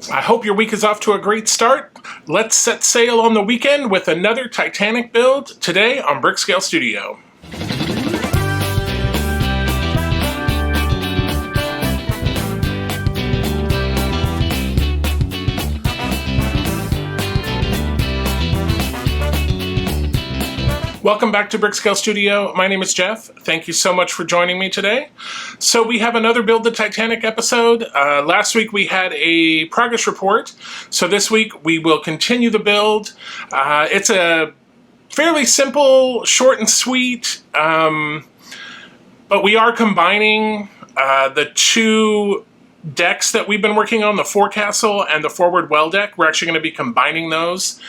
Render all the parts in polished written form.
I hope your week is off to a great start. Let's set sail on the weekend with another Titanic build today on Brickscale Studio. Welcome back to Brickscale Studio. My name is Jeff. Thank you so much for joining me today. So we have another Build the Titanic episode. Last week we had a progress report. So this week we will continue the build. It's a fairly simple, short and sweet, but we are combining the two decks that we've been working on, the forecastle and the forward well deck. We're actually going to be combining those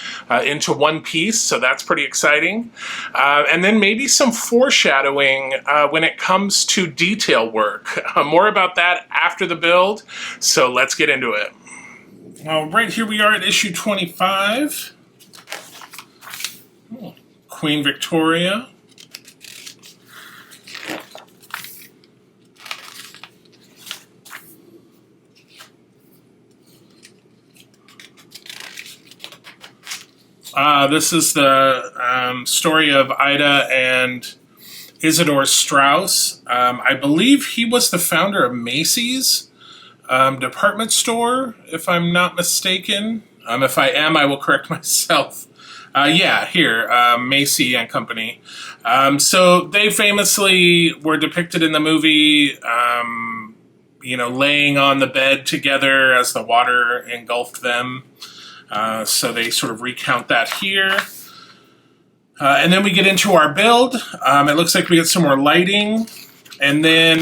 into one piece, so that's pretty exciting. And then maybe some foreshadowing when it comes to detail work. More about that after the build, so let's get into it. All right, here we are at issue 25. Queen Victoria. This is the story of Ida and Isidore Straus. I believe he was the founder of Macy's department store, if I'm not mistaken. If I am, I will correct myself. Yeah, here, Macy and Company. So they famously were depicted in the movie, laying on the bed together as the water engulfed them. So they sort of recount that here. And then we get into our build. It looks like we get some more lighting. And then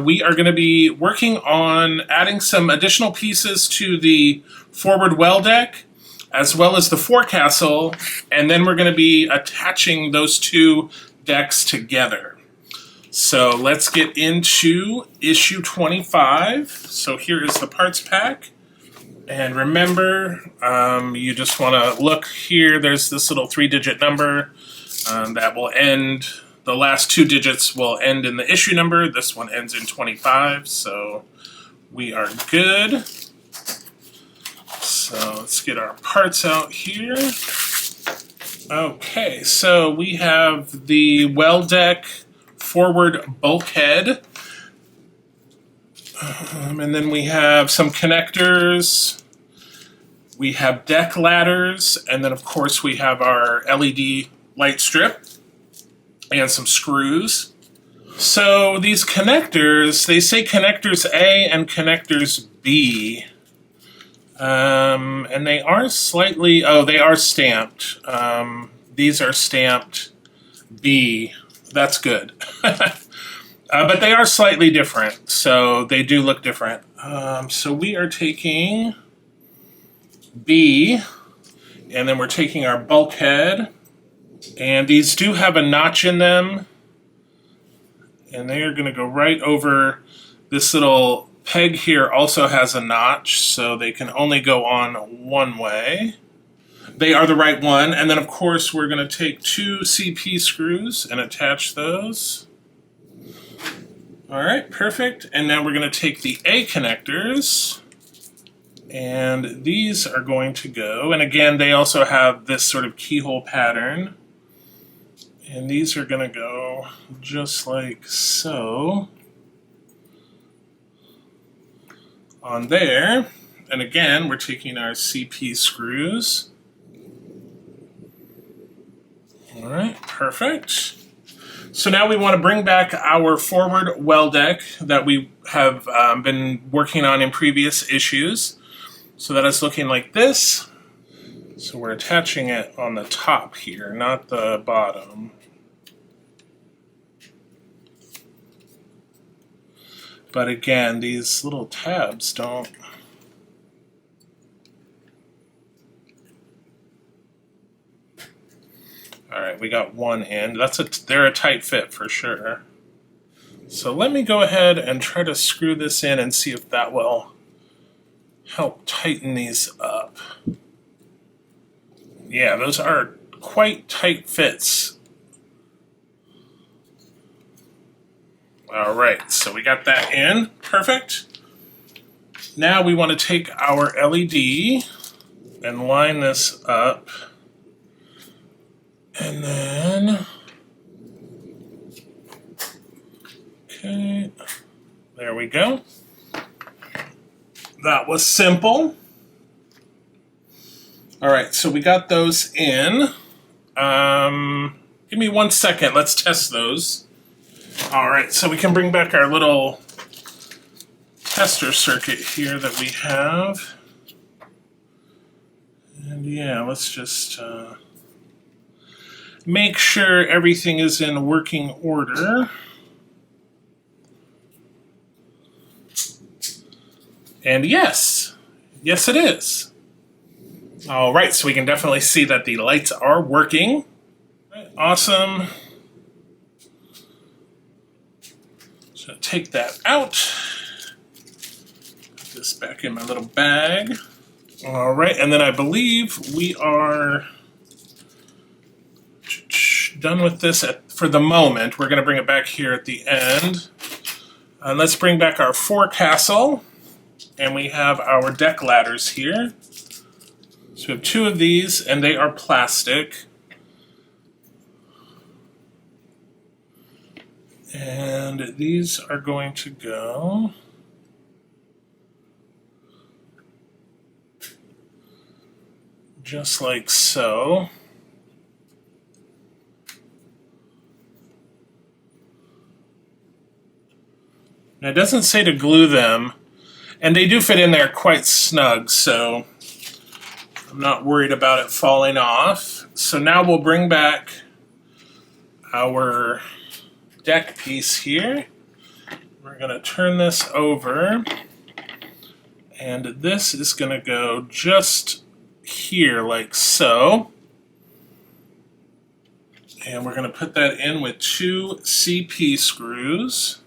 we are going to be working on adding some additional pieces to the forward well deck, as well as the forecastle. And then we're going to be attaching those two decks together. So let's get into issue 25. So here is the parts pack. And remember, you just want to look here. There's this little 3-digit number that will end. The last 2 digits will end in the issue number. This one ends in 25, so we are good. So let's get our parts out here. Okay, so we have the well deck forward bulkhead. And then we have some connectors. We have deck ladders, and then of course we have our LED light strip and some screws. So these connectors, they say connectors A and connectors B. And they are slightly, they are stamped. These are stamped B. That's good. But they are slightly different, so they do look different. So we are taking B, and then we're taking our bulkhead, and these do have a notch in them, and they are going to go right over this little peg here. Also has a notch, so they can only go on one way. They are the right one, and then of course we're going to take 2 CP screws and attach those. All right, perfect. And now we're going to take the A connectors, and these are going to go, and again, they also have this sort of keyhole pattern, and these are going to go just like so on there. And again, we're taking our CP screws. All right, perfect. So now we want to bring back our forward well deck that we have been working on in previous issues. So that is looking like this. So we're attaching it on the top here, not the bottom. But again, these little tabs don't... All right, we got one in. They're a tight fit for sure. So let me go ahead and try to screw this in and see if that will help tighten these up. Yeah, those are quite tight fits. All right, so we got that in. Perfect. Now we want to take our LED and line this up. And then, okay, there we go. That was simple. All right, so we got those in. Give me 1 second, let's test those. All right, so we can bring back our little tester circuit here that we have. And yeah, let's just make sure everything is in working order. And yes, yes it is. All right, so we can definitely see that the lights are working. Awesome. So take that out. Put this back in my little bag. All right, and then I believe we are done with this for the moment. We're going to bring it back here at the end. And let's bring back our forecastle. And we have our deck ladders here. So we have 2 of these, and they are plastic. And these are going to go just like so. Now it doesn't say to glue them, and they do fit in there quite snug, so I'm not worried about it falling off. So now we'll bring back our deck piece here. We're going to turn this over, and this is going to go just here like so. And we're going to put that in with 2 CP screws.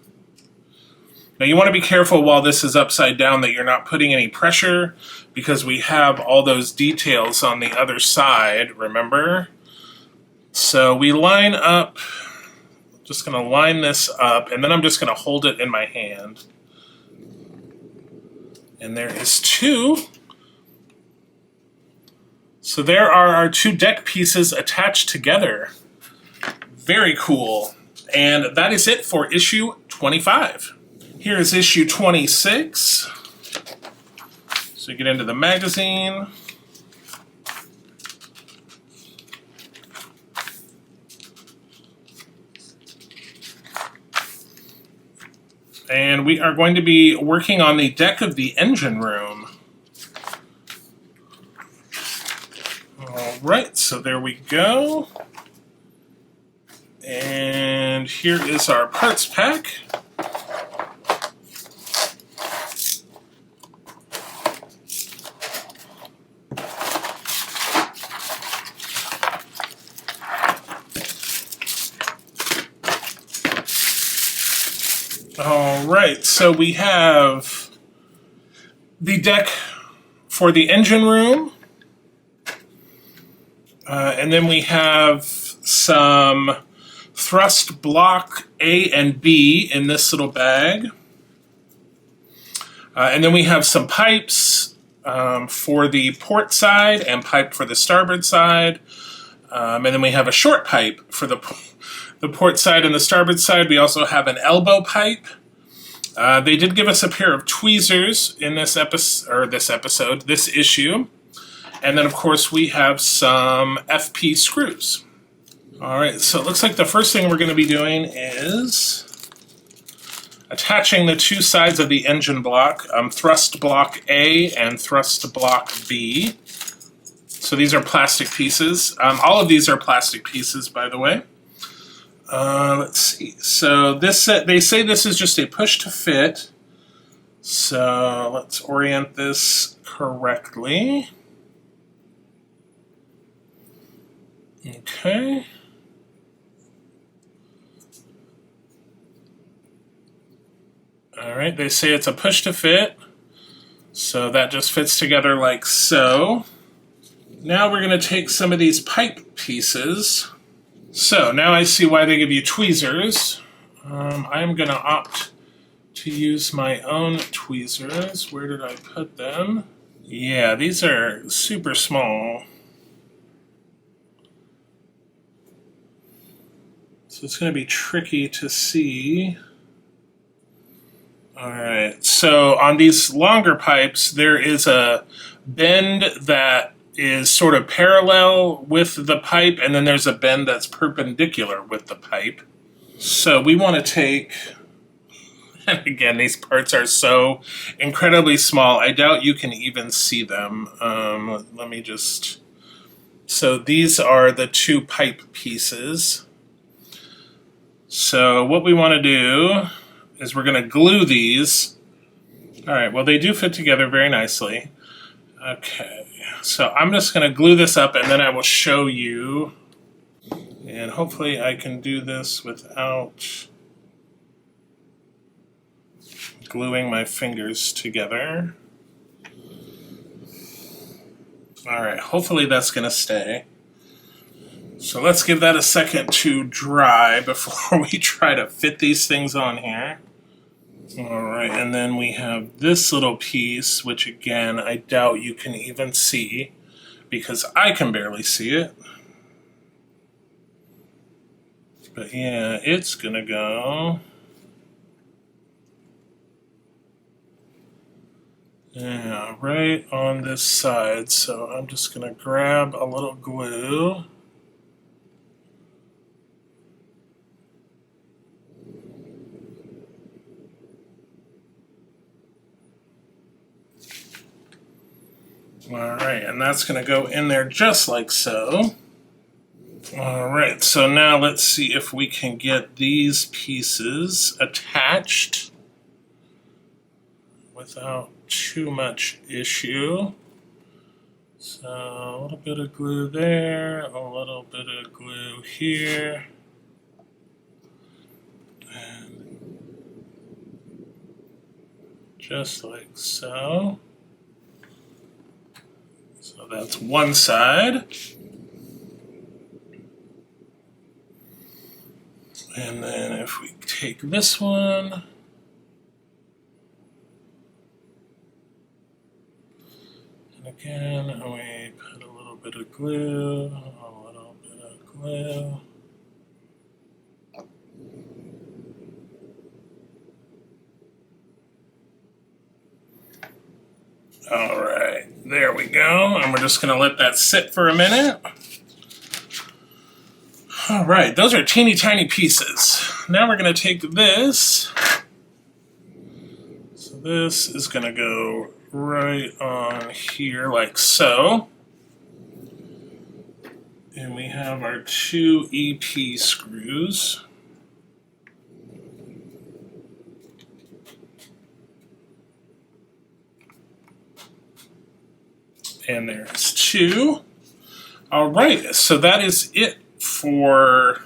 Now you want to be careful while this is upside down that you're not putting any pressure, because we have all those details on the other side, remember? So we line up, just going to line this up, and then I'm just going to hold it in my hand. And there is 2. So there are our 2 deck pieces attached together. Very cool. And that is it for issue 25. Here is issue 26. So you get into the magazine. And we are going to be working on the deck of the engine room. All right, so there we go. And here is our parts pack. All right, so we have the deck for the engine room, and then we have some thrust block A and B in this little bag, and then we have some pipes for the port side and pipe for the starboard side, and then we have a short pipe for the port side and the starboard side. We also have an elbow pipe. They did give us a pair of tweezers in this issue. And then, of course, we have some FP screws. All right, so it looks like the first thing we're going to be doing is attaching the 2 sides of the engine block, thrust block A and thrust block B. So these are plastic pieces. All of these are plastic pieces, by the way. Let's see. So this they say this is just a push to fit. So let's orient this correctly. Okay. All right, they say it's a push to fit. So that just fits together like so. Now we're going to take some of these pipe pieces. So now I see why they give you tweezers. I'm going to opt to use my own tweezers. Where did I put them? Yeah, these are super small. So it's going to be tricky to see. All right, so on these longer pipes, there is a bend that is sort of parallel with the pipe, and then there's a bend that's perpendicular with the pipe. So we want to take, and again, these parts are so incredibly small, I doubt you can even see them. Let me just, so these are the two pipe pieces. So what we want to do is we're going to glue these. All right, well, they do fit together very nicely. Okay, so I'm just going to glue this up and then I will show you. And hopefully I can do this without gluing my fingers together. All right, hopefully that's going to stay. So let's give that a second to dry before we try to fit these things on here. All right, and then we have this little piece, which again, I doubt you can even see because I can barely see it. But yeah, it's gonna go. Yeah, right on this side. So I'm just gonna grab a little glue. All right, and that's going to go in there just like so. All right, so now let's see if we can get these pieces attached without too much issue. So a little bit of glue there, a little bit of glue here. And just like so. So that's one side. And then if we take this one, and again, we put a little bit of glue, a little bit of glue. All right, there we go. And we're just going to let that sit for a minute. All right, those are teeny tiny pieces. Now we're going to take this. So this is going to go right on here like so. And we have our two EP screws. And there's two. All right, so that is it for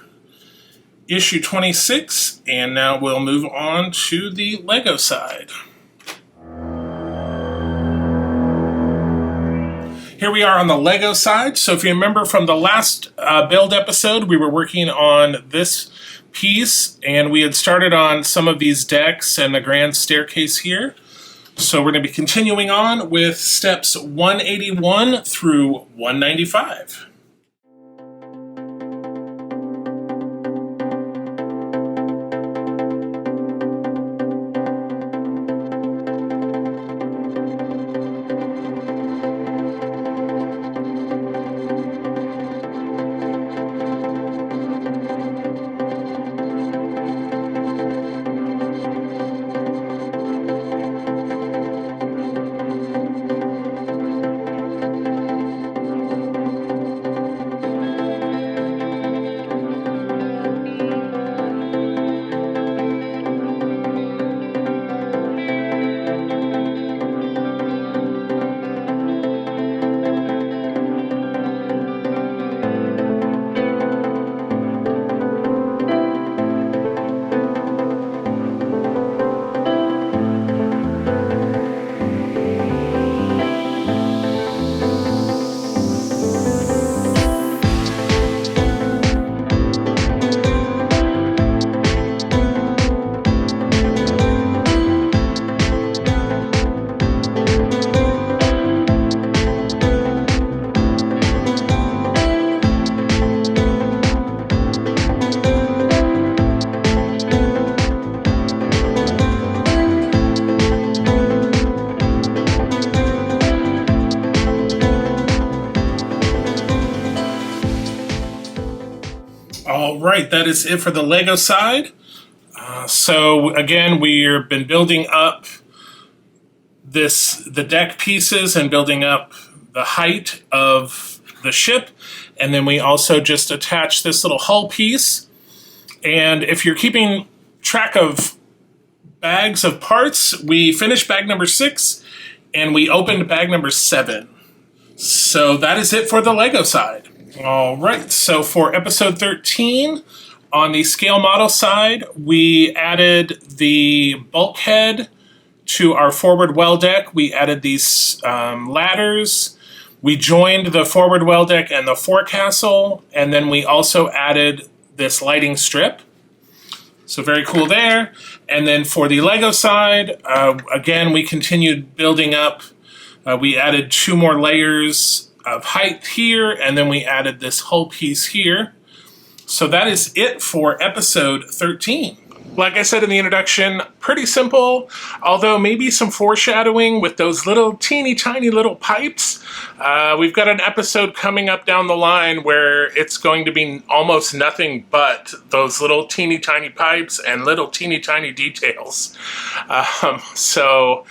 issue 26, and now we'll move on to the LEGO side. Here we are on the LEGO side. So if you remember from the last build episode, we were working on this piece, and we had started on some of these decks and the grand staircase here. So we're going to be continuing on with steps 181 through 195. right, that is it for the Lego side. So again, we've been building up the deck pieces and building up the height of the ship, and then we also just attach this little hull piece. And if you're keeping track of bags of parts, we finished bag number 6 and we opened bag number 7. So that is it for the Lego side. All right, so for episode 13, on the scale model side, we added the bulkhead to our forward well deck. We added these ladders. We joined the forward well deck and the forecastle, and then we also added this lighting strip. So very cool there. And then for the Lego side, again, we continued building up. We added 2 more layers of height here, and then we added this hull piece here. So that is it for episode 13. Like I said in the introduction, pretty simple, although maybe some foreshadowing with those little teeny tiny little pipes. We've got an episode coming up down the line where it's going to be almost nothing but those little teeny tiny pipes and little teeny tiny details. So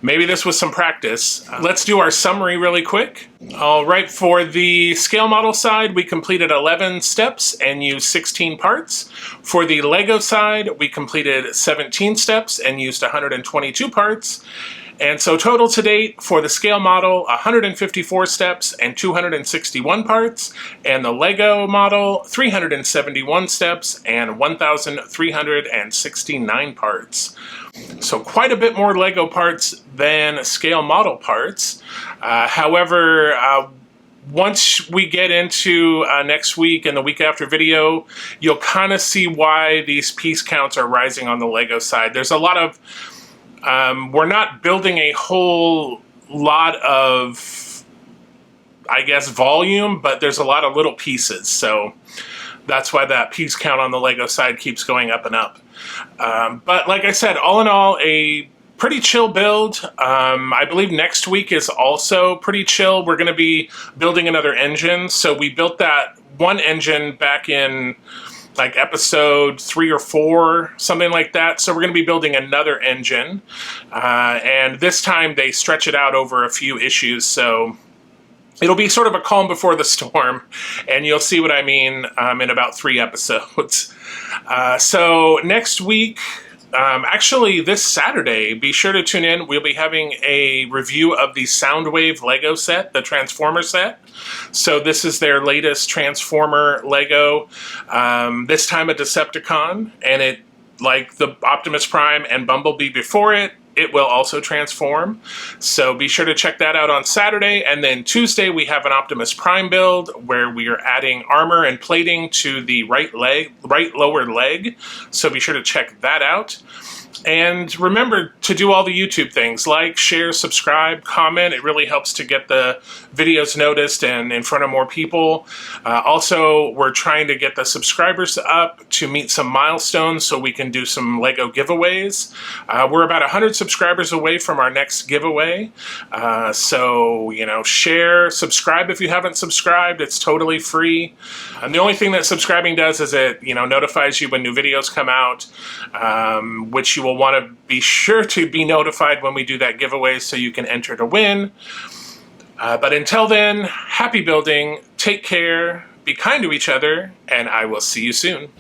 maybe this was some practice. Let's do our summary really quick. All right, for the scale model side, we completed 11 steps and used 16 parts. For the Lego side, we completed 17 steps and used 122 parts. And so total to date for the scale model, 154 steps and 261 parts. And the Lego model, 371 steps and 1,369 parts. So quite a bit more Lego parts than scale model parts. However, once we get into next week and the week after video, you'll kind of see why these piece counts are rising on the Lego side. There's a lot of, we're not building a whole lot of, I guess, volume, but there's a lot of little pieces. So that's why that piece count on the Lego side keeps going up and up. But like I said, all in all, a pretty chill build. I believe next week is also pretty chill. We're going to be building another engine. So we built that one engine back in like episode 3 or 4, something like that. So we're going to be building another engine. And this time they stretch it out over a few issues. So it'll be sort of a calm before the storm, and you'll see what I mean in about 3 episodes. So next week, actually this Saturday, be sure to tune in. We'll be having a review of the Soundwave Lego set, the Transformer set. So this is their latest Transformer Lego, this time a Decepticon, and it, like the Optimus Prime and Bumblebee before it, it will also transform. So be sure to check that out on Saturday. And then Tuesday, we have an Optimus Prime build where we are adding armor and plating to the right lower leg. So be sure to check that out. And remember to do all the YouTube things, like, share, subscribe, comment. It really helps to get the videos noticed and in front of more people. Also, we're trying to get the subscribers up to meet some milestones so we can do some Lego giveaways. We're about 100 subscribers away from our next giveaway. So, you know, share, subscribe if you haven't subscribed. It's totally free. And the only thing that subscribing does is it, you know, notifies you when new videos come out, which you will want to be sure to be notified when we do that giveaway so you can enter to win. But until then, happy building, take care, be kind to each other, and I will see you soon.